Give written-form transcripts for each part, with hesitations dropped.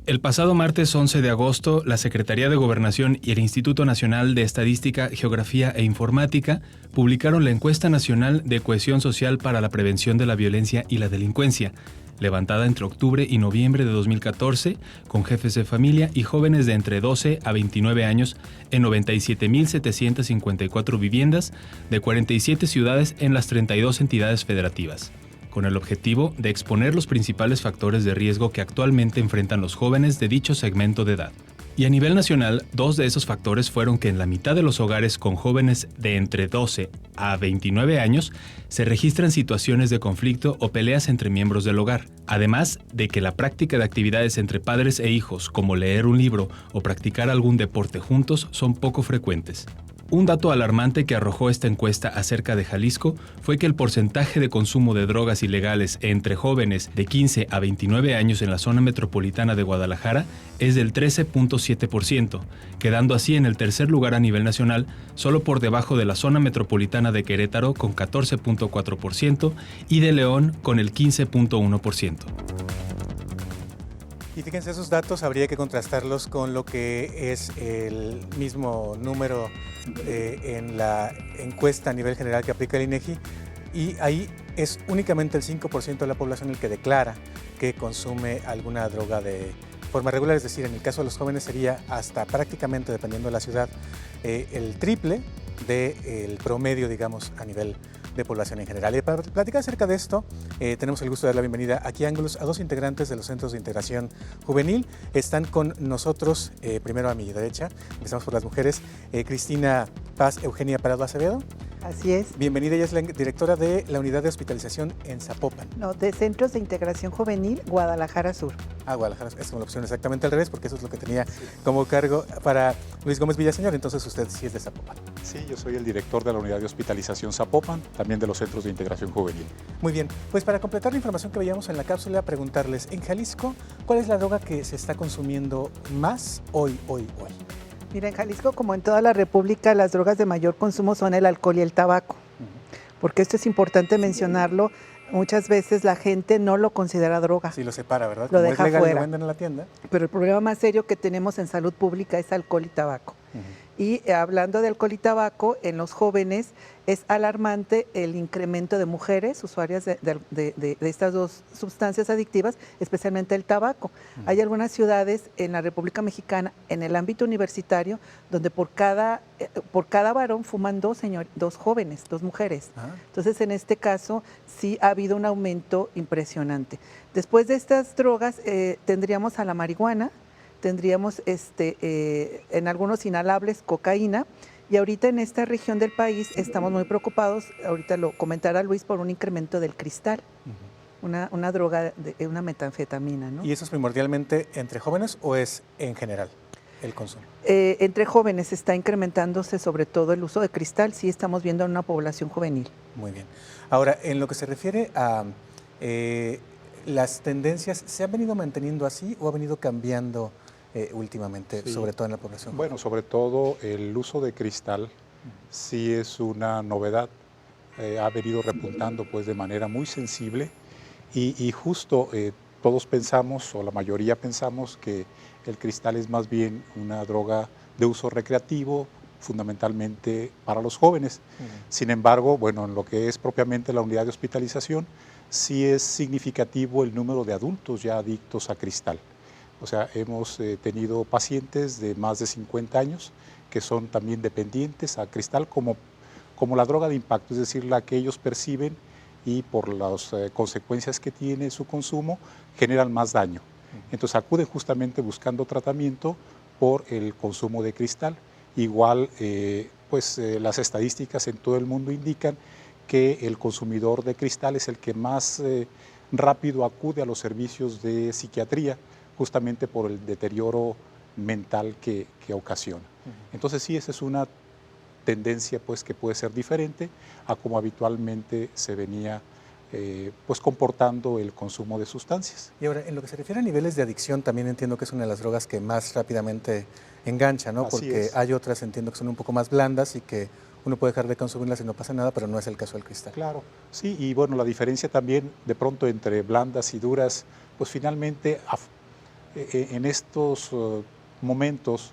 El pasado martes 11 de agosto, la Secretaría de Gobernación y el Instituto Nacional de Estadística, Geografía e Informática publicaron la Encuesta Nacional de Cohesión Social para la Prevención de la Violencia y la Delincuencia, levantada entre octubre y noviembre de 2014, con jefes de familia y jóvenes de entre 12 a 29 años en 97.754 viviendas de 47 ciudades en las 32 entidades federativas, con el objetivo de exponer los principales factores de riesgo que actualmente enfrentan los jóvenes de dicho segmento de edad. Y a nivel nacional, dos de esos factores fueron que en la mitad de los hogares con jóvenes de entre 12 a 29 años se registran situaciones de conflicto o peleas entre miembros del hogar, además de que la práctica de actividades entre padres e hijos, como leer un libro o practicar algún deporte juntos, son poco frecuentes. Un dato alarmante que arrojó esta encuesta acerca de Jalisco fue que el porcentaje de consumo de drogas ilegales entre jóvenes de 15 a 29 años en la zona metropolitana de Guadalajara es del 13.7%, quedando así en el tercer lugar a nivel nacional, solo por debajo de la zona metropolitana de Querétaro con 14.4% y de León con el 15.1%. Y fíjense, esos datos habría que contrastarlos con lo que es el mismo número en la encuesta a nivel general que aplica el INEGI, y ahí es únicamente el 5% de la población el que declara que consume alguna droga de forma regular, es decir, en el caso de los jóvenes sería hasta prácticamente, dependiendo de la ciudad, el triple del promedio, digamos, a nivel de población en general. Y para platicar acerca de esto, tenemos el gusto de dar la bienvenida aquí a Ángulos a dos integrantes de los Centros de Integración Juvenil. Están con nosotros, primero a mi derecha, empezamos por las mujeres, Cristina Paz Eugenia Parado Acevedo. Así es. Bienvenida, ella es la directora de la Unidad de Hospitalización en Zapopan. No, de Centros de Integración Juvenil, Guadalajara Sur. Guadalajara, es como la opción exactamente al revés, porque eso es lo que tenía como cargo para Luis Gómez Villaseñor, entonces usted sí es de Zapopan. Sí, yo soy el director de la Unidad de Hospitalización Zapopan, también de los Centros de Integración Juvenil. Muy bien, pues para completar la información que veíamos en la cápsula, preguntarles, en Jalisco, ¿cuál es la droga que se está consumiendo más hoy? Mira, en Jalisco, como en toda la República, las drogas de mayor consumo son el alcohol y el tabaco. Porque esto es importante mencionarlo, muchas veces la gente no lo considera droga. Sí, lo separa, ¿verdad? Lo Como deja es legal, fuera. lo venden en la tienda. Pero el problema más serio que tenemos en salud pública es alcohol y tabaco. Y hablando de alcohol y tabaco, en los jóvenes es alarmante el incremento de mujeres usuarias de estas dos sustancias adictivas, especialmente el tabaco. Hay algunas ciudades en la República Mexicana, en el ámbito universitario, donde por cada varón fuman dos jóvenes, dos mujeres. Entonces, en este caso, sí ha habido un aumento impresionante. Después de estas drogas, tendríamos a la marihuana, tendríamos en algunos inhalables cocaína, y ahorita en esta región del país estamos muy preocupados, ahorita lo comentará Luis, por un incremento del cristal, una droga, una metanfetamina, ¿no? ¿Y eso es primordialmente entre jóvenes o es en general el consumo? Entre jóvenes está incrementándose sobre todo el uso de cristal, sí estamos viendo en una población juvenil. Muy bien. Ahora, en lo que se refiere a las tendencias, ¿se han venido manteniendo así o ha venido cambiando últimamente, sí, sobre todo en la población? Bueno, sobre todo el uso de cristal sí es una novedad, ha venido repuntando pues de manera muy sensible y justo todos pensamos, o la mayoría pensamos, que el cristal es más bien una droga de uso recreativo, fundamentalmente para los jóvenes. Sin embargo, bueno, en lo que es propiamente la unidad de hospitalización, sí es significativo el número de adultos ya adictos a cristal. O sea, hemos tenido pacientes de más de 50 años que son también dependientes a cristal como la droga de impacto, es decir, la que ellos perciben y por las consecuencias que tiene su consumo generan más daño. Entonces acuden justamente buscando tratamiento por el consumo de cristal. Igual, las estadísticas en todo el mundo indican que el consumidor de cristal es el que más rápido acude a los servicios de psiquiatría, justamente por el deterioro mental que ocasiona. Entonces sí, esa es una tendencia pues, que puede ser diferente a como habitualmente se venía comportando el consumo de sustancias. Y ahora, en lo que se refiere a niveles de adicción, también entiendo que es una de las drogas que más rápidamente engancha, ¿no? Porque hay otras, entiendo, que son un poco más blandas y que uno puede dejar de consumirlas y no pasa nada, pero no es el caso del cristal. Claro, sí, y bueno, la diferencia también de pronto entre blandas y duras, pues finalmente en estos momentos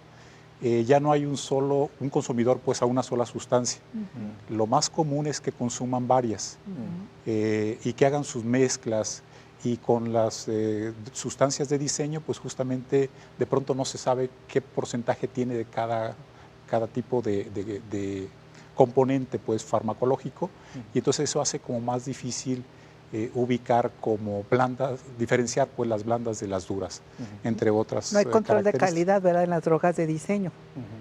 ya no hay un consumidor pues a una sola sustancia. Lo más común es que consuman varias y que hagan sus mezclas, y con las sustancias de diseño pues justamente de pronto no se sabe qué porcentaje tiene de cada tipo de componente pues farmacológico, y entonces eso hace como más difícil ubicar como blandas, diferenciar pues las blandas de las duras, entre otras. No hay control de características. calidad, ¿verdad?, en las drogas de diseño.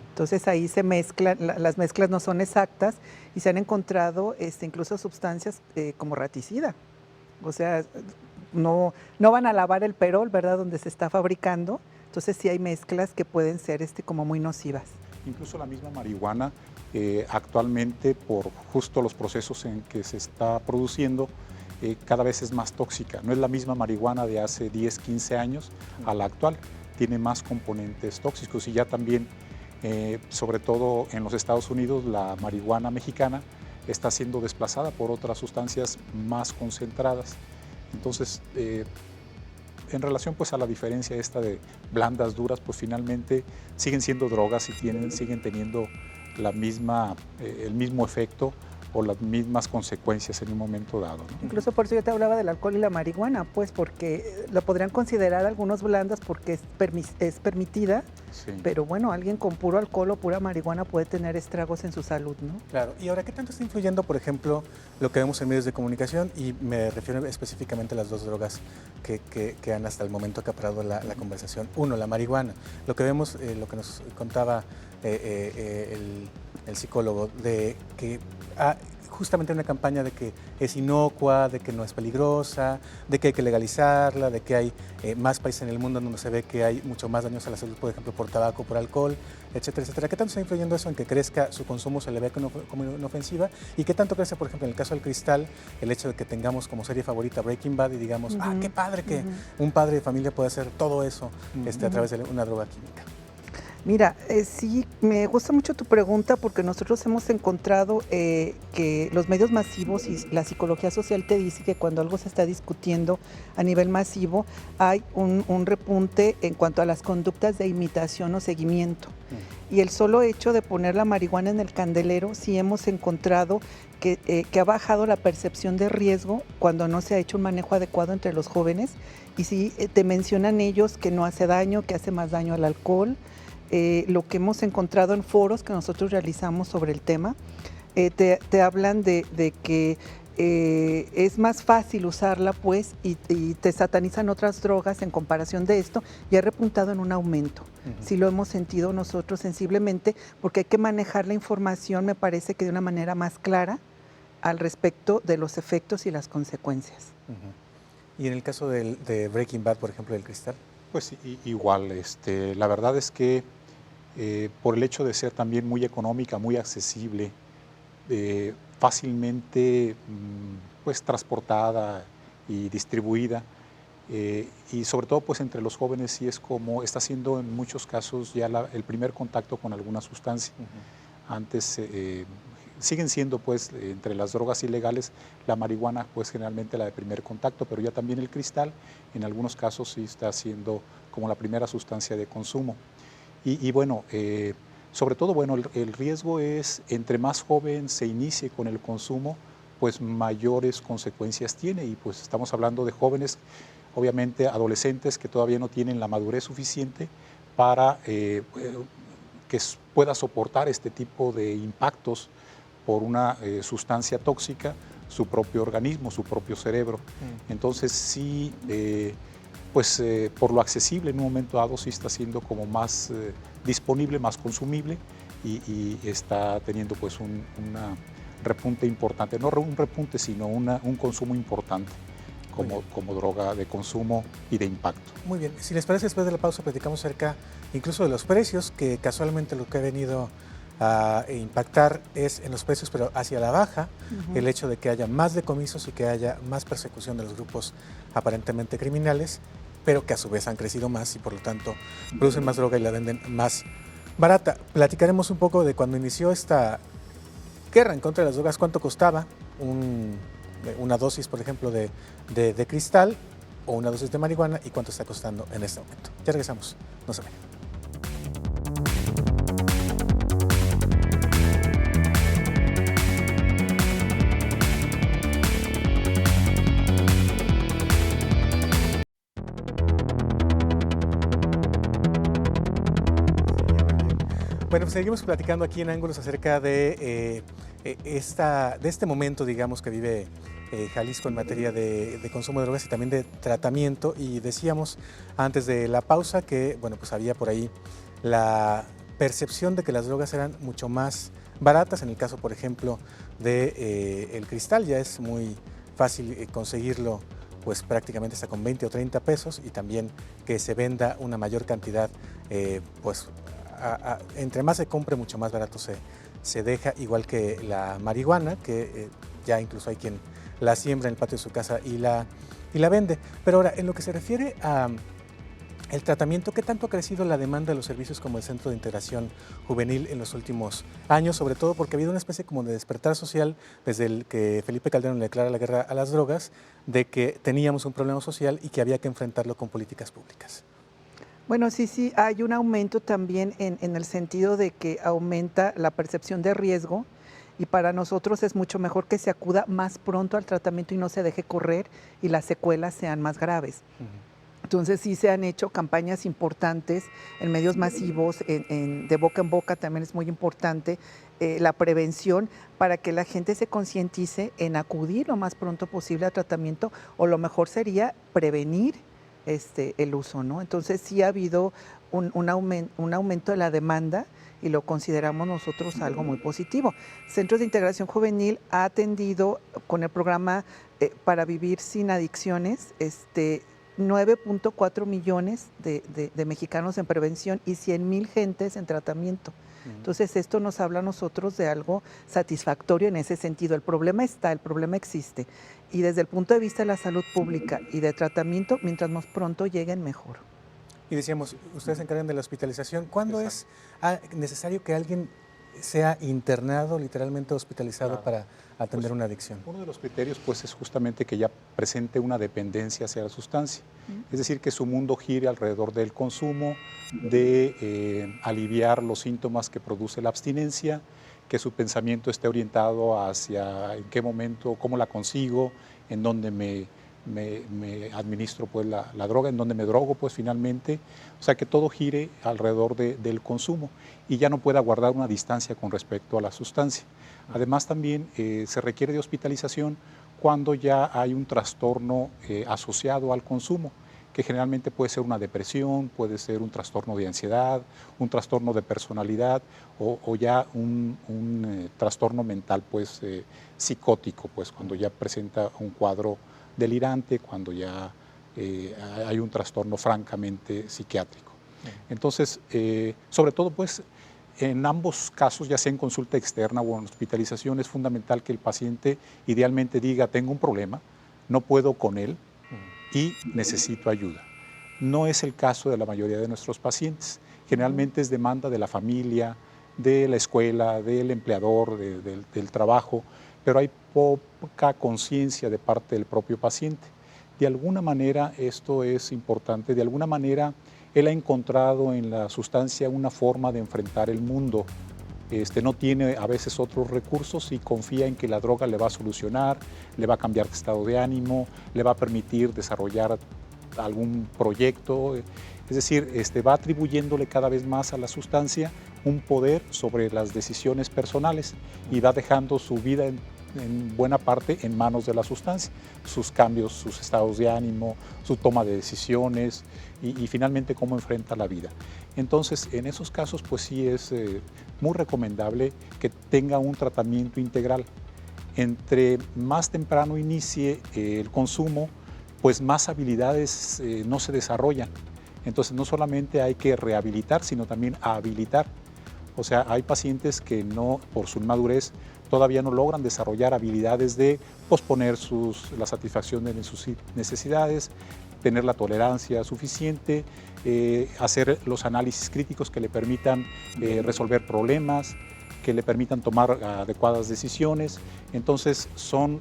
Entonces ahí se mezclan, las mezclas no son exactas y se han encontrado incluso sustancias como raticida. O sea, no van a lavar el perol, ¿verdad?, donde se está fabricando. Entonces sí hay mezclas que pueden ser como muy nocivas. Incluso la misma marihuana, actualmente por justo los procesos en que se está produciendo, cada vez es más tóxica. No es la misma marihuana de hace 10, 15 años a la actual. Tiene más componentes tóxicos, y ya también, sobre todo en los Estados Unidos, la marihuana mexicana está siendo desplazada por otras sustancias más concentradas. Entonces, en relación pues a la diferencia esta de blandas, duras, pues finalmente siguen siendo drogas y siguen teniendo el mismo efecto o las mismas consecuencias en un momento dado, ¿no? Incluso por eso yo te hablaba del alcohol y la marihuana, pues porque lo podrían considerar algunos blandas porque es permitida, Sí. pero bueno, alguien con puro alcohol o pura marihuana puede tener estragos en su salud, ¿no? Claro, y ahora, ¿qué tanto está influyendo, por ejemplo, lo que vemos en medios de comunicación? Y me refiero específicamente a las dos drogas que han hasta el momento acaparado la conversación. Uno, la marihuana. Lo que vemos, lo que nos contaba el psicólogo, de que justamente una campaña de que es inocua, de que no es peligrosa, de que hay que legalizarla, de que hay más países en el mundo donde se ve que hay mucho más daños a la salud, por ejemplo, por tabaco, por alcohol, etcétera, etcétera. ¿Qué tanto está influyendo eso en que crezca su consumo, se le vea como inofensiva? ¿Y qué tanto crece, por ejemplo, en el caso del cristal, el hecho de que tengamos como serie favorita Breaking Bad y digamos, qué padre que un padre de familia puede hacer todo eso a través de una droga química? Mira, sí, me gusta mucho tu pregunta porque nosotros hemos encontrado que los medios masivos y la psicología social te dice que cuando algo se está discutiendo a nivel masivo hay un repunte en cuanto a las conductas de imitación o seguimiento. Y el solo hecho de poner la marihuana en el candelero, sí hemos encontrado que ha bajado la percepción de riesgo cuando no se ha hecho un manejo adecuado entre los jóvenes. Y sí te mencionan ellos que no hace daño, que hace más daño al alcohol. Lo que hemos encontrado en foros que nosotros realizamos sobre el tema, te hablan de que es más fácil usarla pues y te satanizan otras drogas en comparación de esto, y ha repuntado en un aumento. Sí lo hemos sentido nosotros sensiblemente, porque hay que manejar la información, me parece que de una manera más clara al respecto de los efectos y las consecuencias. Y en el caso de Breaking Bad, por ejemplo, del cristal. Pues igual, la verdad es que por el hecho de ser también muy económica, muy accesible, fácilmente pues transportada y distribuida, y sobre todo pues entre los jóvenes sí es como está siendo en muchos casos ya el primer contacto con alguna sustancia. Antes siguen siendo pues entre las drogas ilegales la marihuana pues generalmente la de primer contacto, pero ya también el cristal en algunos casos sí está siendo como la primera sustancia de consumo. Y bueno, sobre todo bueno, el riesgo es entre más joven se inicie con el consumo, pues mayores consecuencias tiene, y pues estamos hablando de jóvenes, obviamente adolescentes que todavía no tienen la madurez suficiente para que pueda soportar este tipo de impactos por una sustancia tóxica, su propio organismo, su propio cerebro. Entonces sí, pues por lo accesible en un momento dado sí está siendo como más disponible, más consumible, y está teniendo pues una repunte importante, no un repunte sino un consumo importante como droga de consumo y de impacto. Muy bien, si les parece, después de la pausa platicamos acerca incluso de los precios, que casualmente lo que ha venido a impactar es en los precios, pero hacia la baja, el hecho de que haya más decomisos y que haya más persecución de los grupos aparentemente criminales, pero que a su vez han crecido más y por lo tanto producen más droga y la venden más barata. Platicaremos un poco de cuando inició esta guerra en contra de las drogas, cuánto costaba una dosis, por ejemplo, de cristal, o una dosis de marihuana y cuánto está costando en este momento. Ya regresamos, no se vayan. Bueno, pues seguimos platicando aquí en Ángulos acerca de este momento, digamos, que vive Jalisco en materia de consumo de drogas y también de tratamiento. Y decíamos antes de la pausa que, bueno, pues había por ahí la percepción de que las drogas eran mucho más baratas. En el caso, por ejemplo, de el cristal, ya es muy fácil conseguirlo, pues prácticamente hasta con 20 o 30 pesos, y también que se venda una mayor cantidad, pues entre más se compre, mucho más barato se deja, igual que la marihuana, que ya incluso hay quien la siembra en el patio de su casa y la vende. Pero ahora, en lo que se refiere a el tratamiento, ¿qué tanto ha crecido la demanda de los servicios como el Centro de Integración Juvenil en los últimos años? Sobre todo porque ha habido una especie como de despertar social desde el que Felipe Calderón le declara la guerra a las drogas, de que teníamos un problema social y que había que enfrentarlo con políticas públicas. Bueno, sí, hay un aumento también en el sentido de que aumenta la percepción de riesgo, y para nosotros es mucho mejor que se acuda más pronto al tratamiento y no se deje correr y las secuelas sean más graves. Entonces sí se han hecho campañas importantes en medios masivos, de boca en boca también es muy importante, la prevención para que la gente se concientice en acudir lo más pronto posible al tratamiento, o lo mejor sería prevenir el uso, ¿no? Entonces sí ha habido un aumento de la demanda y lo consideramos nosotros algo muy positivo. Centros de Integración Juvenil ha atendido con el programa Para Vivir Sin Adicciones 9.4 millones de mexicanos en prevención y 100,000 gentes en tratamiento. Entonces esto nos habla a nosotros de algo satisfactorio en ese sentido. El problema existe, y desde el punto de vista de la salud pública y de tratamiento, mientras más pronto lleguen, mejor. Y decíamos, ustedes se encargan de la hospitalización. ¿Cuándo es necesario que alguien sea internado, literalmente hospitalizado, para atender una adicción? Uno de los criterios pues es justamente que ya presente una dependencia hacia la sustancia, es decir, que su mundo gire alrededor del consumo, de aliviar los síntomas que produce la abstinencia, que su pensamiento esté orientado hacia en qué momento, cómo la consigo, en dónde me administro pues la droga, en dónde me drogo pues finalmente, o sea que todo gire alrededor del consumo y ya no pueda guardar una distancia con respecto a la sustancia. Además también se requiere de hospitalización cuando ya hay un trastorno asociado al consumo, que generalmente puede ser una depresión, puede ser un trastorno de ansiedad, un trastorno de personalidad o ya un trastorno mental pues psicótico, pues cuando ya presenta un cuadro delirante, cuando ya hay un trastorno francamente psiquiátrico. Entonces, sobre todo pues en ambos casos, ya sea en consulta externa o en hospitalización, es fundamental que el paciente idealmente diga: tengo un problema, no puedo con él y necesito ayuda. No es el caso de la mayoría de nuestros pacientes. Generalmente es demanda de la familia, de la escuela, del empleador, del trabajo, pero hay poca conciencia de parte del propio paciente. De alguna manera esto es importante, de alguna manera él ha encontrado en la sustancia una forma de enfrentar el mundo. No tiene a veces otros recursos y confía en que la droga le va a solucionar, le va a cambiar de estado de ánimo, le va a permitir desarrollar algún proyecto. Es decir, va atribuyéndole cada vez más a la sustancia un poder sobre las decisiones personales y va dejando su vida en buena parte en manos de la sustancia, sus cambios, sus estados de ánimo, su toma de decisiones y finalmente cómo enfrenta la vida. Entonces, en esos casos, pues sí es muy recomendable que tenga un tratamiento integral. Entre más temprano inicie el consumo, pues más habilidades no se desarrollan. Entonces, no solamente hay que rehabilitar, sino también habilitar. O sea, hay pacientes que no, por su inmadurez, todavía no logran desarrollar habilidades de posponer la satisfacción de sus necesidades, tener la tolerancia suficiente, hacer los análisis críticos que le permitan resolver problemas, que le permitan tomar adecuadas decisiones. Entonces son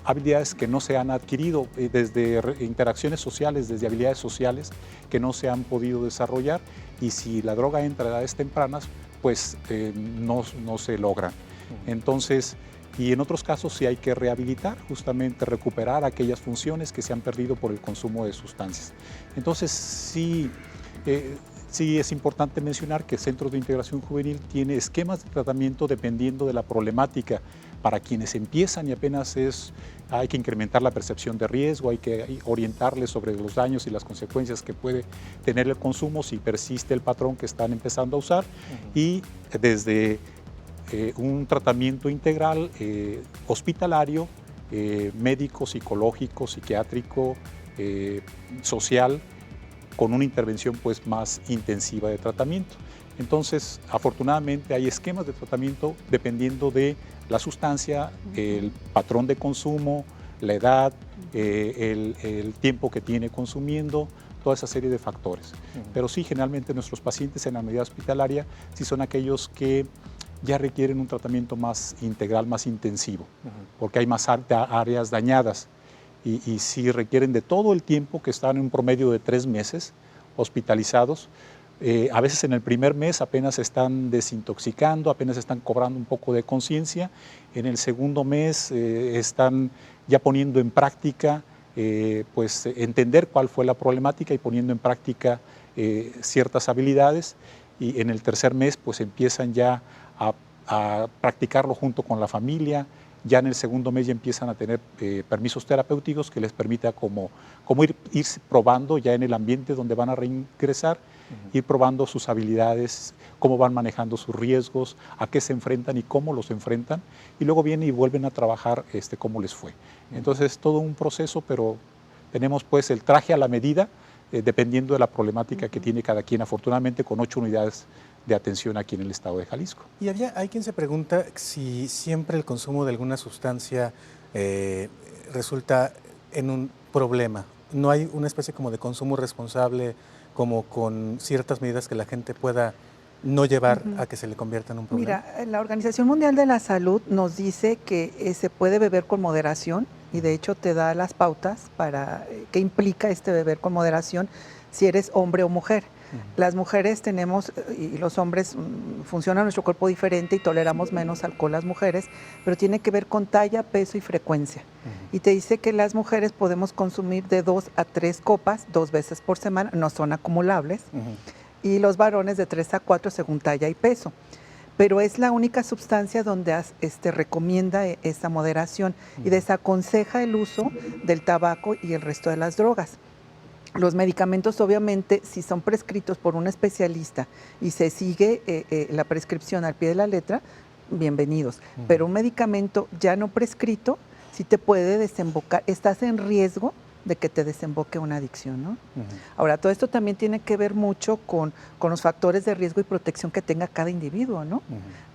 habilidades que no se han adquirido, desde interacciones sociales, desde habilidades sociales que no se han podido desarrollar, y si la droga entra a edades tempranas, pues no se logran. Entonces, y en otros casos sí hay que rehabilitar, justamente recuperar aquellas funciones que se han perdido por el consumo de sustancias. Entonces, sí es importante mencionar que Centros de Integración Juvenil tiene esquemas de tratamiento dependiendo de la problemática. Para quienes empiezan y apenas hay que incrementar la percepción de riesgo, hay que orientarles sobre los daños y las consecuencias que puede tener el consumo si persiste el patrón que están empezando a usar, y desde un tratamiento integral, hospitalario, médico, psicológico, psiquiátrico, social, con una intervención pues más intensiva de tratamiento. Entonces, afortunadamente hay esquemas de tratamiento dependiendo de la sustancia, el patrón de consumo, la edad, el tiempo que tiene consumiendo, toda esa serie de factores. Pero sí, generalmente nuestros pacientes en la unidad hospitalaria sí son aquellos que ya requieren un tratamiento más integral, más intensivo, porque hay más áreas dañadas, y sí requieren de todo el tiempo, que están en un promedio de 3 meses hospitalizados. A veces en el primer mes apenas están desintoxicando, apenas están cobrando un poco de conciencia. En el segundo mes están ya poniendo en práctica, pues entender cuál fue la problemática y poniendo en práctica ciertas habilidades. Y en el tercer mes pues empiezan ya a practicarlo junto con la familia. Ya en el segundo mes ya empiezan a tener permisos terapéuticos que les permita como ir probando ya en el ambiente donde van a reingresar, ir probando sus habilidades, cómo van manejando sus riesgos, a qué se enfrentan y cómo los enfrentan, y luego vienen y vuelven a trabajar cómo les fue. Entonces es todo un proceso, pero tenemos pues el traje a la medida, dependiendo de la problemática que tiene cada quien, afortunadamente con 8 unidades de atención aquí en el estado de Jalisco. Y hay quien se pregunta si siempre el consumo de alguna sustancia resulta en un problema. ¿No hay una especie como de consumo responsable, como con ciertas medidas que la gente pueda no llevar a que se le convierta en un problema? Mira, la Organización Mundial de la Salud nos dice que se puede beber con moderación, y de hecho te da las pautas para qué implica beber con moderación si eres hombre o mujer. Las mujeres tenemos, y los hombres, funciona nuestro cuerpo diferente y toleramos menos alcohol las mujeres, pero tiene que ver con talla, peso y frecuencia. Y te dice que las mujeres podemos consumir de 2 a 3 copas 2 veces por semana, no son acumulables, y los varones de 3 a 4 según talla y peso. Pero es la única sustancia donde recomienda esa moderación y desaconseja el uso del tabaco y el resto de las drogas. Los medicamentos, obviamente, si son prescritos por un especialista y se sigue la prescripción al pie de la letra, bienvenidos. Pero un medicamento ya no prescrito sí te puede desembocar, estás en riesgo de que te desemboque una adicción, ¿no? Ahora, todo esto también tiene que ver mucho con los factores de riesgo y protección que tenga cada individuo, ¿no?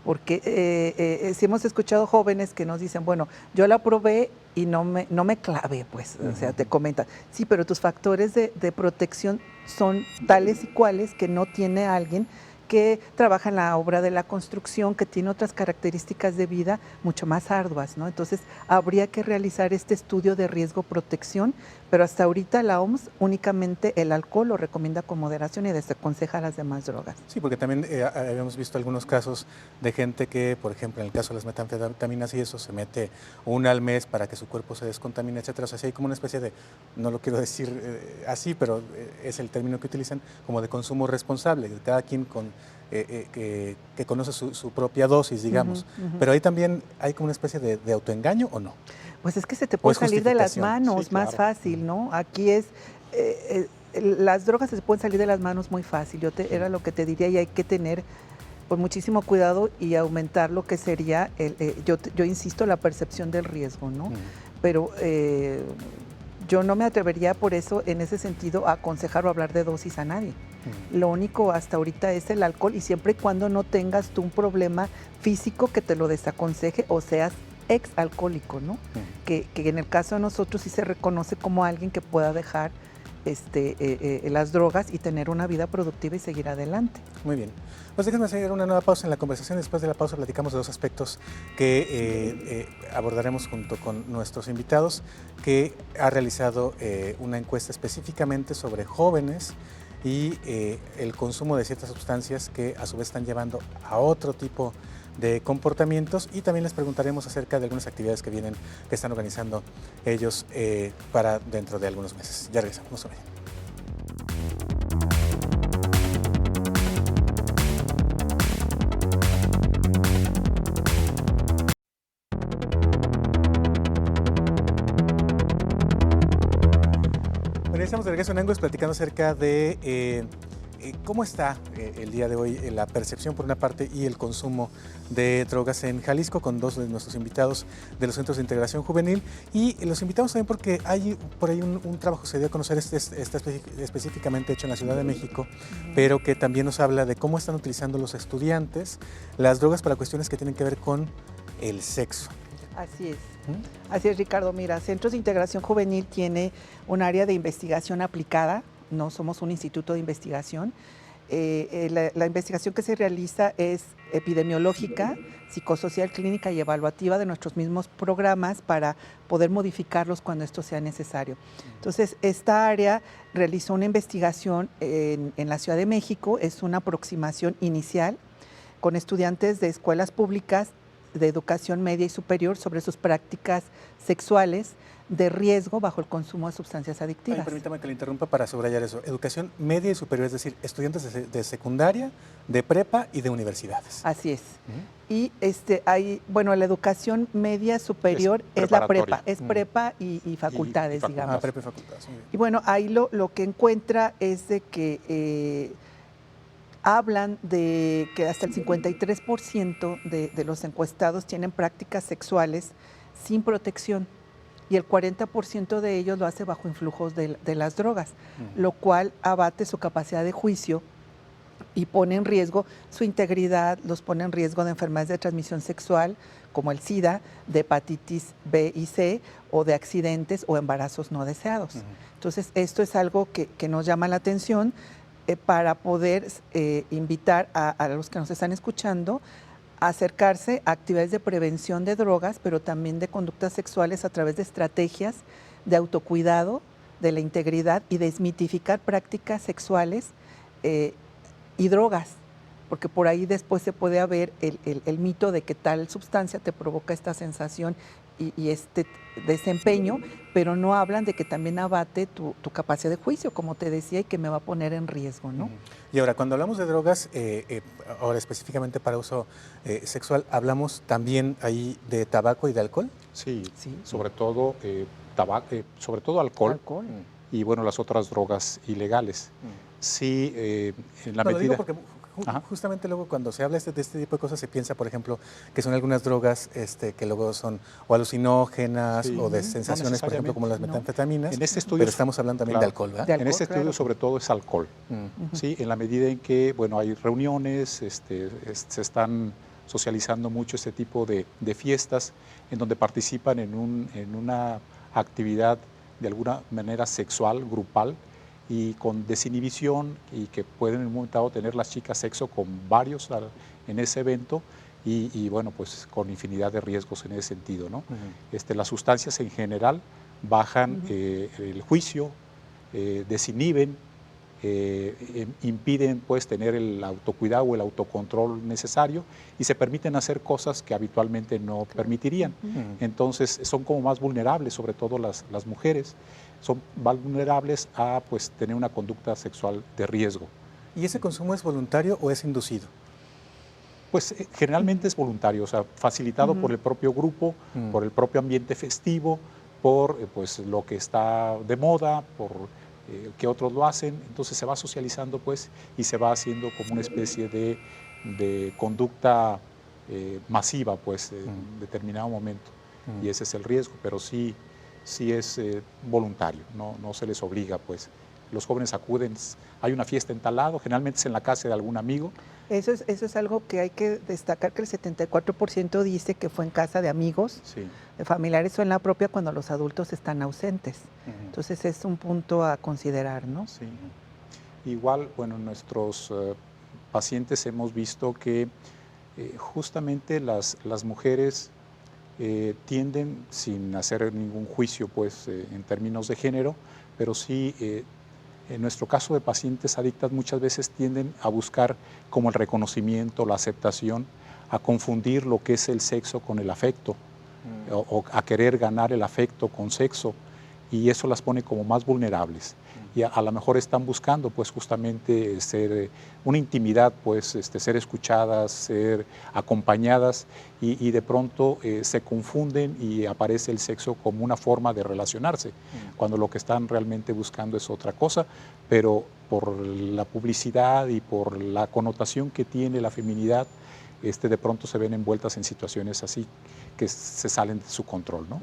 Porque si hemos escuchado jóvenes que nos dicen, bueno, yo la probé y no me clavé, pues, o sea, te comentan, sí, pero tus factores de protección son tales y cuales que no tiene alguien que trabaja en la obra de la construcción, que tiene otras características de vida mucho más arduas, ¿no? Entonces, habría que realizar este estudio de riesgo-protección, pero hasta ahorita la OMS únicamente el alcohol lo recomienda con moderación y desaconseja las demás drogas. Sí, porque también habíamos visto algunos casos de gente que, por ejemplo, en el caso de las metanfetaminas y eso, se mete una al mes para que su cuerpo se descontamine, etcétera. O sea, sí hay como una especie de, no lo quiero decir así, pero es el término que utilizan, como de consumo responsable, de cada quien que conoce su propia dosis, digamos. Pero ahí también hay como una especie de autoengaño, ¿o no? Pues es que se te puede salir de las manos, sí, más fácil, ¿no? Aquí las drogas se pueden salir de las manos muy fácil. Era lo que te diría, y hay que tener pues muchísimo cuidado y aumentar lo que sería, yo insisto, la percepción del riesgo, ¿no? Pero yo no me atrevería por eso, en ese sentido, a aconsejar o hablar de dosis a nadie. Lo único hasta ahorita es el alcohol, y siempre y cuando no tengas tú un problema físico que te lo desaconseje o seas exalcohólico, ¿no? Que en el caso de nosotros sí se reconoce como alguien que pueda dejar las drogas y tener una vida productiva y seguir adelante. Muy bien. Pues déjenme hacer una nueva pausa en la conversación. Después de la pausa platicamos de dos aspectos que abordaremos junto con nuestros invitados, que ha realizado una encuesta específicamente sobre jóvenes y el consumo de ciertas sustancias que a su vez están llevando a otro tipo de comportamientos, y también les preguntaremos acerca de algunas actividades que están organizando ellos para dentro de algunos meses. Ya regresamos, no se vayan. Bueno, estamos de regreso en Angos platicando acerca de cómo está el día de hoy la percepción por una parte y el consumo de drogas en Jalisco, con dos de nuestros invitados de los Centros de Integración Juvenil, y los invitamos también porque hay por ahí un trabajo que se dio a conocer, está específicamente hecho en la Ciudad de México, pero que también nos habla de cómo están utilizando los estudiantes las drogas para cuestiones que tienen que ver con el sexo. Así es. Así es, Ricardo. Mira, Centros de Integración Juvenil tiene un área de investigación aplicada. No somos un instituto de investigación. La investigación que se realiza es epidemiológica, psicosocial, clínica y evaluativa de nuestros mismos programas para poder modificarlos cuando esto sea necesario. Entonces, esta área realizó una investigación en la Ciudad de México. Es una aproximación inicial con estudiantes de escuelas públicas de educación media y superior sobre sus prácticas sexuales de riesgo bajo el consumo de sustancias adictivas. Ay, permítame que le interrumpa para subrayar eso. Educación media y superior, es decir, estudiantes de secundaria, de prepa y de universidades. Así es. Y la educación media superior es la prepa, es prepa y facultades, digamos. Prepa y facultades. Y bueno, ahí lo que encuentra es de que hablan de que hasta el 53% de los encuestados tienen prácticas sexuales sin protección, y el 40% de ellos lo hace bajo influjos de las drogas, lo cual abate su capacidad de juicio y pone en riesgo su integridad, los pone en riesgo de enfermedades de transmisión sexual como el SIDA, de hepatitis B y C, o de accidentes o embarazos no deseados. Entonces, esto es algo que nos llama la atención para poder invitar a los que nos están escuchando a acercarse a actividades de prevención de drogas, pero también de conductas sexuales a través de estrategias de autocuidado, de la integridad y desmitificar prácticas sexuales y drogas, porque por ahí después se puede haber el mito de que tal sustancia te provoca esta sensación y este desempeño, pero no hablan de que también abate tu capacidad de juicio, como te decía, y que me va a poner en riesgo, ¿no? Y ahora, cuando hablamos de drogas, ahora específicamente para uso sexual, ¿hablamos también ahí de tabaco y de alcohol? Sí. Sobre todo sobre todo alcohol. Y bueno, las otras drogas ilegales. Sí, en la medida... Lo digo porque justamente luego cuando se habla de este tipo de cosas se piensa, por ejemplo, que son algunas drogas que luego son o alucinógenas o de sensaciones, por ejemplo, como las metanfetaminas, en este estudio, pero estamos hablando también de alcohol, ¿verdad? En este estudio sobre todo es alcohol, ¿sí? En la medida en que, bueno, hay reuniones, se están socializando mucho este tipo de fiestas en donde participan en una actividad de alguna manera sexual, grupal, y con desinhibición, y que pueden en un momento dado tener las chicas sexo con varios en ese evento, y bueno, pues con infinidad de riesgos en ese sentido, ¿no? Las sustancias en general bajan el juicio, desinhiben, impiden pues tener el autocuidado o el autocontrol necesario, y se permiten hacer cosas que habitualmente no permitirían. Entonces son como más vulnerables, sobre todo las mujeres, son vulnerables a pues tener una conducta sexual de riesgo. ¿Y ese consumo es voluntario o es inducido? Pues generalmente es voluntario, o sea, facilitado por el propio grupo, por el propio ambiente festivo, por pues lo que está de moda, por que otros lo hacen. Entonces se va socializando pues y se va haciendo como una especie de conducta masiva pues en determinado momento. Y ese es el riesgo, pero sí es voluntario, no se les obliga pues los jóvenes acuden, hay una fiesta en tal lado, generalmente es en la casa de algún amigo. Eso es algo que hay que destacar, que el 74% dice que fue en casa de amigos, Sí. de familiares o en la propia cuando los adultos están ausentes. Entonces es un punto a considerar, ¿no? Sí. Igual, bueno, nuestros pacientes hemos visto que justamente las mujeres tienden, sin hacer ningún juicio pues, en términos de género, pero sí, en nuestro caso de pacientes adictas muchas veces tienden a buscar como el reconocimiento, la aceptación, a confundir lo que es el sexo con el afecto, o a querer ganar el afecto con sexo, y eso las pone como más vulnerables. Y a lo mejor están buscando pues justamente ser una intimidad, pues ser escuchadas, ser acompañadas, y de pronto se confunden y aparece el sexo como una forma de relacionarse, cuando lo que están realmente buscando es otra cosa, pero por la publicidad y por la connotación que tiene la feminidad, de pronto se ven envueltas en situaciones así que se salen de su control, ¿no?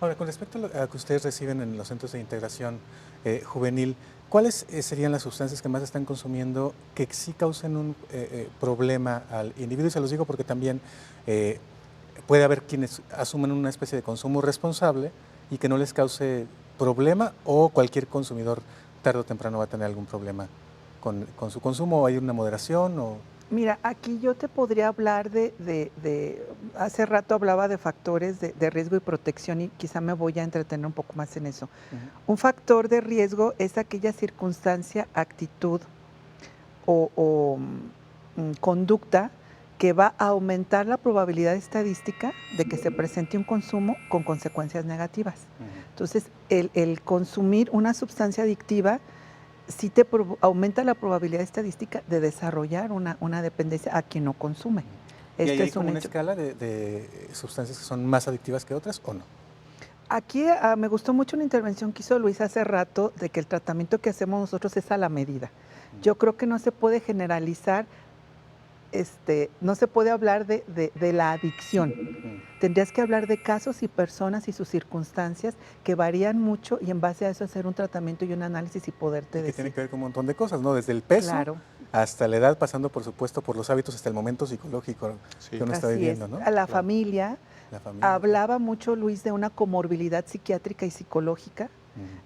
Ahora, con respecto a lo que ustedes reciben en los centros de integración juvenil, ¿cuáles serían las sustancias que más están consumiendo que sí causen un problema al individuo? Y se los digo porque también puede haber quienes asumen una especie de consumo responsable y que no les cause problema, o cualquier consumidor tarde o temprano va a tener algún problema con su consumo, o hay una moderación o... Mira, aquí yo te podría hablar hace rato hablaba de factores de riesgo y protección, y quizá me voy a entretener un poco más en eso. Un factor de riesgo es aquella circunstancia, actitud o conducta que va a aumentar la probabilidad estadística de que se presente un consumo con consecuencias negativas. Entonces, el consumir una sustancia adictiva sí te aumenta la probabilidad estadística de desarrollar una dependencia a quien no consume. ¿Y hay como una escala de sustancias que son más adictivas que otras o no? Aquí me gustó mucho una intervención que hizo Luis hace rato, de que el tratamiento que hacemos nosotros es a la medida. Yo creo que no se puede generalizar, no se puede hablar de la adicción. Tendrías que hablar de casos y personas y sus circunstancias que varían mucho, y en base a eso hacer un tratamiento y un análisis y poderte decir. Que tiene que ver con un montón de cosas, ¿no? Desde el peso, claro, hasta la edad, pasando por supuesto por los hábitos, hasta el momento psicológico que uno está viviendo, ¿no? A la familia. Hablaba mucho Luis de una comorbilidad psiquiátrica y psicológica.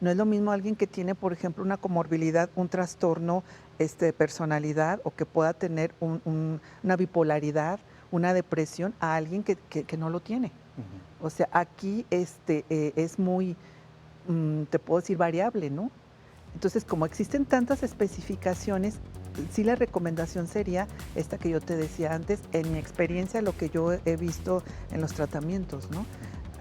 No es lo mismo alguien que tiene, por ejemplo, una comorbilidad, un trastorno de personalidad, o que pueda tener una bipolaridad, una depresión, a alguien que no lo tiene. O sea, aquí es muy, te puedo decir, variable, ¿no? Entonces, como existen tantas especificaciones, sí la recomendación sería esta que yo te decía antes, en mi experiencia, lo que yo he visto en los tratamientos, ¿no?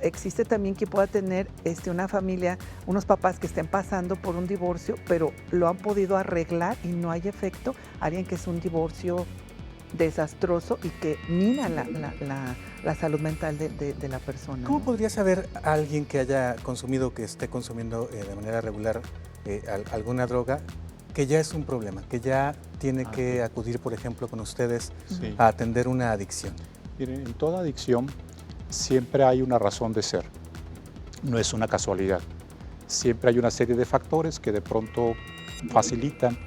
Existe también que pueda tener una familia, unos papás que estén pasando por un divorcio, pero lo han podido arreglar y no hay efecto. Alguien que es un divorcio desastroso y que mina la salud mental de la persona. ¿Cómo ¿no? podría saber alguien que haya consumido, que esté consumiendo de manera regular alguna droga, que ya es un problema, que ya tiene que acudir, por ejemplo, con ustedes a atender una adicción? Miren, en toda adicción siempre hay una razón de ser, no es una casualidad. Siempre hay una serie de factores que de pronto facilitan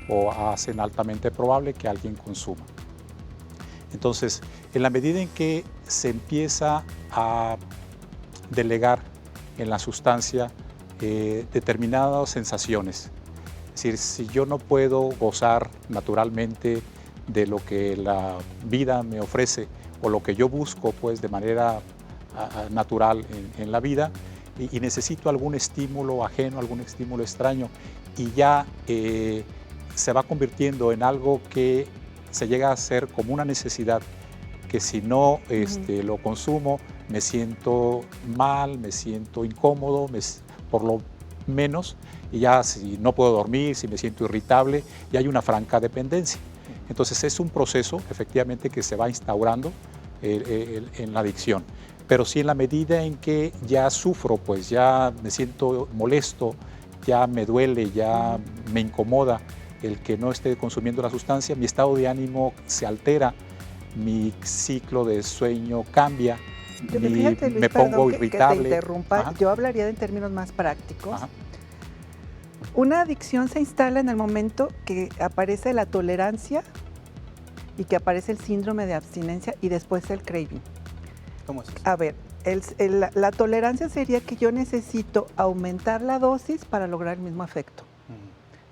o hacen altamente probable que alguien consuma. Entonces, en la medida en que se empieza a delegar en la sustancia determinadas sensaciones, es decir, si yo no puedo gozar naturalmente de lo que la vida me ofrece, o lo que yo busco pues de manera natural en la vida, y necesito algún estímulo ajeno, algún estímulo extraño, y ya se va convirtiendo en algo que se llega a ser como una necesidad, que si no lo consumo me siento mal, me siento incómodo, por lo menos, y ya si no puedo dormir, si me siento irritable, ya hay una franca dependencia. Entonces es un proceso efectivamente que se va instaurando en la adicción, pero sí en la medida en que ya sufro, pues ya me siento molesto, ya me duele, ya me incomoda el que no esté consumiendo la sustancia, mi estado de ánimo se altera, mi ciclo de sueño cambia, Fíjate, Luis, me pongo irritable. Que te interrumpa. Yo hablaría en términos más prácticos. Una adicción se instala en el momento que aparece la tolerancia y que aparece el síndrome de abstinencia y después el craving. ¿Cómo es eso? A ver, la tolerancia sería que yo necesito aumentar la dosis para lograr el mismo efecto.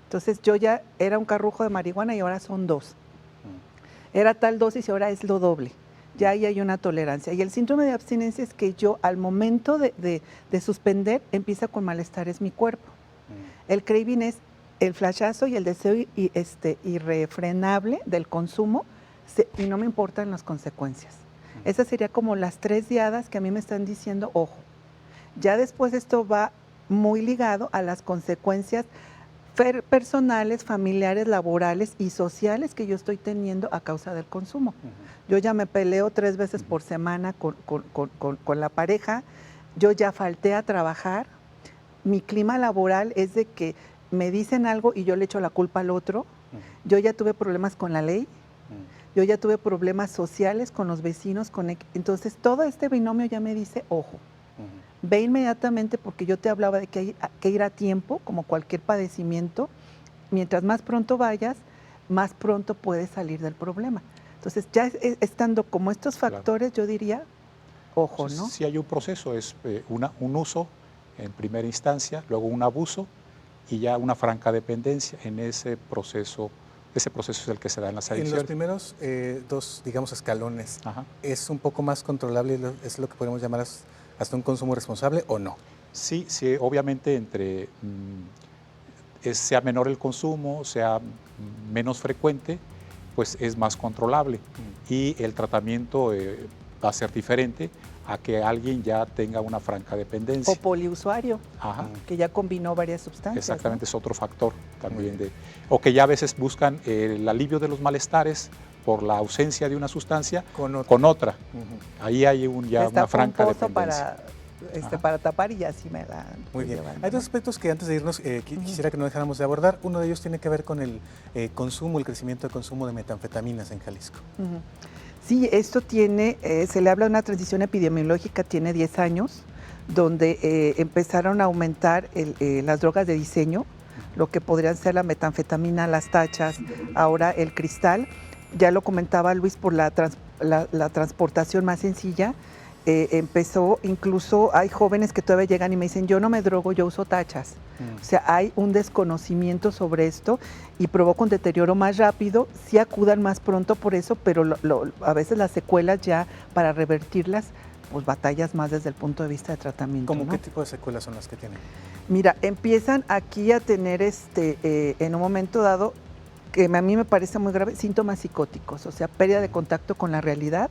Entonces yo ya era un carrujo de marihuana y ahora son 2. Era tal dosis y ahora es lo doble. Ya ahí hay una tolerancia. Y el síndrome de abstinencia es que yo al momento de suspender empieza con malestares mi cuerpo. El craving es el flashazo y el deseo irrefrenable del consumo y no me importan las consecuencias. Esas serían como las 3 diadas que a mí me están diciendo, ojo. Ya después esto va muy ligado a las consecuencias personales, familiares, laborales y sociales que yo estoy teniendo a causa del consumo. Yo ya me peleo 3 veces por semana con la pareja, yo ya falté a trabajar, mi clima laboral es de que me dicen algo y yo le echo la culpa al otro, yo ya tuve problemas con la ley, yo ya tuve problemas sociales con los vecinos, entonces todo este binomio ya me dice, ojo, ve inmediatamente porque yo te hablaba de que hay que ir a tiempo, como cualquier padecimiento, mientras más pronto vayas, más pronto puedes salir del problema. Entonces ya estando como estos factores, yo diría, ojo, Entonces, ¿no? si hay un proceso, es un uso en primera instancia, luego un abuso y ya una franca dependencia en ese proceso. Ese proceso es el que se da en las adicciones. En los primeros 2, digamos, escalones, Ajá. ¿es un poco más controlable, es lo que podemos llamar hasta un consumo responsable o no? Sí, obviamente entre sea menor el consumo, sea menos frecuente, pues es más controlable y el tratamiento va a ser diferente a que alguien ya tenga una franca dependencia. O poliusuario, Ajá. que ya combinó varias sustancias. Exactamente, ¿no? es otro factor también. O que ya a veces buscan el alivio de los malestares por la ausencia de una sustancia con otra. Ahí hay ya una franca dependencia. Para tapar y ya sí me la... Muy bien. llevando, Hay 2 aspectos que antes de irnos quisiera que no dejáramos de abordar. Uno de ellos tiene que ver con el consumo, el crecimiento de consumo de metanfetaminas en Jalisco. Sí, esto tiene, se le habla de una transición epidemiológica, tiene 10 años, donde empezaron a aumentar las drogas de diseño, lo que podrían ser la metanfetamina, las tachas, ahora el cristal. Ya lo comentaba Luis, por la transportación más sencilla. Empezó, incluso hay jóvenes que todavía llegan y me dicen, yo no me drogo, yo uso tachas. O sea, hay un desconocimiento sobre esto y provoca un deterioro más rápido, sí acudan más pronto por eso, pero a veces las secuelas ya para revertirlas, pues batallas más desde el punto de vista de tratamiento. ¿Cómo ¿no? qué tipo de secuelas son las que tienen? Mira, empiezan aquí a tener en un momento dado, que a mí me parece muy grave, síntomas psicóticos, o sea, pérdida de contacto con la realidad.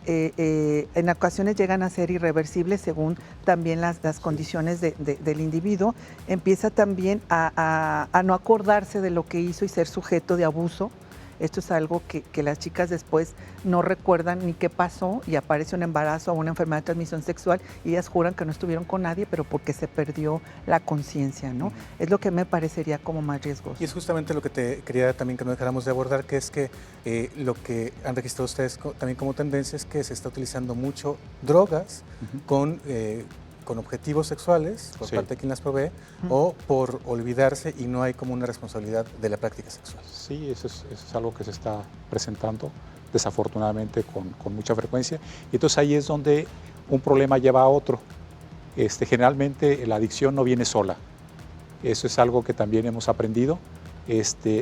En ocasiones llegan a ser irreversibles según también las condiciones del individuo. Empieza también a no acordarse de lo que hizo y ser sujeto de abuso. Esto es algo que las chicas después no recuerdan ni qué pasó y aparece un embarazo o una enfermedad de transmisión sexual y ellas juran que no estuvieron con nadie, pero porque se perdió la conciencia, ¿no? Es lo que me parecería como más riesgoso. Y es justamente lo que te quería también que no dejáramos de abordar, que es que lo que han registrado ustedes también como tendencia es que se está utilizando mucho drogas con objetivos sexuales por parte de quien las provee o por olvidarse y no hay como una responsabilidad de la práctica sexual. Sí, eso es algo que se está presentando desafortunadamente con mucha frecuencia. Y entonces ahí es donde un problema lleva a otro. Generalmente la adicción no viene sola. Eso es algo que también hemos aprendido.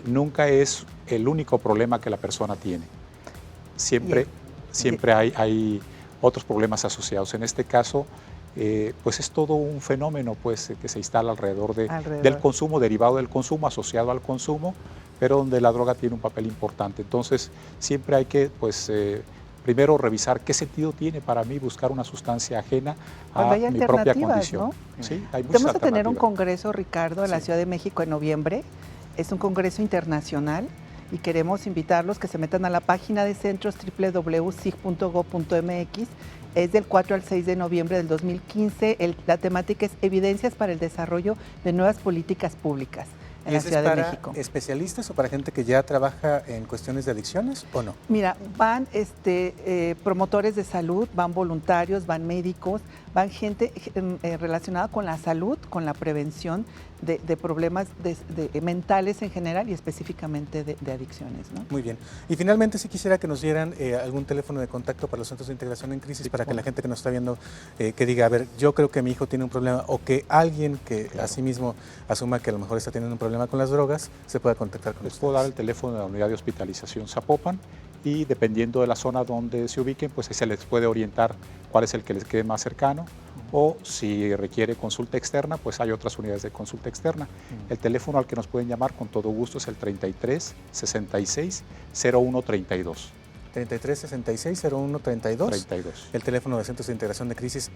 Nunca es el único problema que la persona tiene. Siempre hay otros problemas asociados. En este caso, pues es todo un fenómeno pues, que se instala alrededor del consumo, derivado del consumo, asociado al consumo, pero donde la droga tiene un papel importante. Entonces, siempre hay que, pues, primero revisar qué sentido tiene para mí buscar una sustancia ajena a mi propia condición. ¿No? Sí, hay muchas Vamos a tener un alternativas. congreso, Ricardo, en la Ciudad de México en noviembre. Es un congreso internacional y queremos invitarlos que se metan a la página de centros www.sig.gov.mx. Es del 4 al 6 de noviembre del 2015. La temática es Evidencias para el desarrollo de nuevas políticas públicas en la Ciudad de México. ¿Para especialistas o para gente que ya trabaja en cuestiones de adicciones o no? Mira, van promotores de salud, van voluntarios, van médicos, van gente relacionada con la salud, con la prevención de problemas mentales en general y específicamente de adicciones, ¿no? Muy bien. Y finalmente, si quisiera que nos dieran algún teléfono de contacto para los centros de integración en crisis, para que la gente que nos está viendo que diga, a ver, yo creo que mi hijo tiene un problema, o que alguien que asimismo asuma que a lo mejor está teniendo un problema con las drogas, se pueda contactar con Les ustedes. puedo dar el teléfono de la unidad de hospitalización Zapopan y dependiendo de la zona donde se ubiquen, pues ahí se les puede orientar cuál es el que les quede más cercano, o si requiere consulta externa, pues hay otras unidades de consulta externa. El teléfono al que nos pueden llamar con todo gusto es el 33 66 01 32. 33 66 01 32. El teléfono de centros de integración de crisis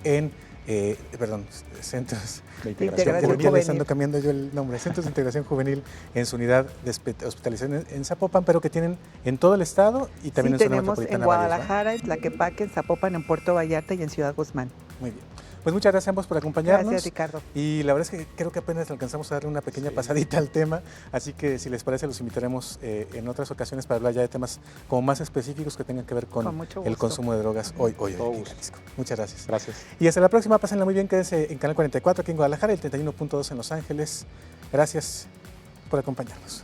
centros de integración juvenil, juvenil. ando cambiando yo el nombre, centros de integración juvenil en su unidad de hospitalización en Zapopan, pero que tienen en todo el estado y también en zona tenemos metropolitana. en Guadalajara, en Tlaquepaque, en Zapopan, en Puerto Vallarta y en Ciudad Guzmán. Muy bien. Pues muchas gracias a ambos por acompañarnos. Gracias, Ricardo. Y la verdad es que creo que apenas alcanzamos a darle una pequeña pasadita al tema, así que si les parece los invitaremos en otras ocasiones para hablar ya de temas como más específicos que tengan que ver con el consumo de drogas hoy aquí en Jalisco. Muchas gracias. Gracias. Y hasta la próxima, pásenla muy bien, quédense en Canal 44 aquí en Guadalajara, el 31.2 en Los Ángeles. Gracias por acompañarnos.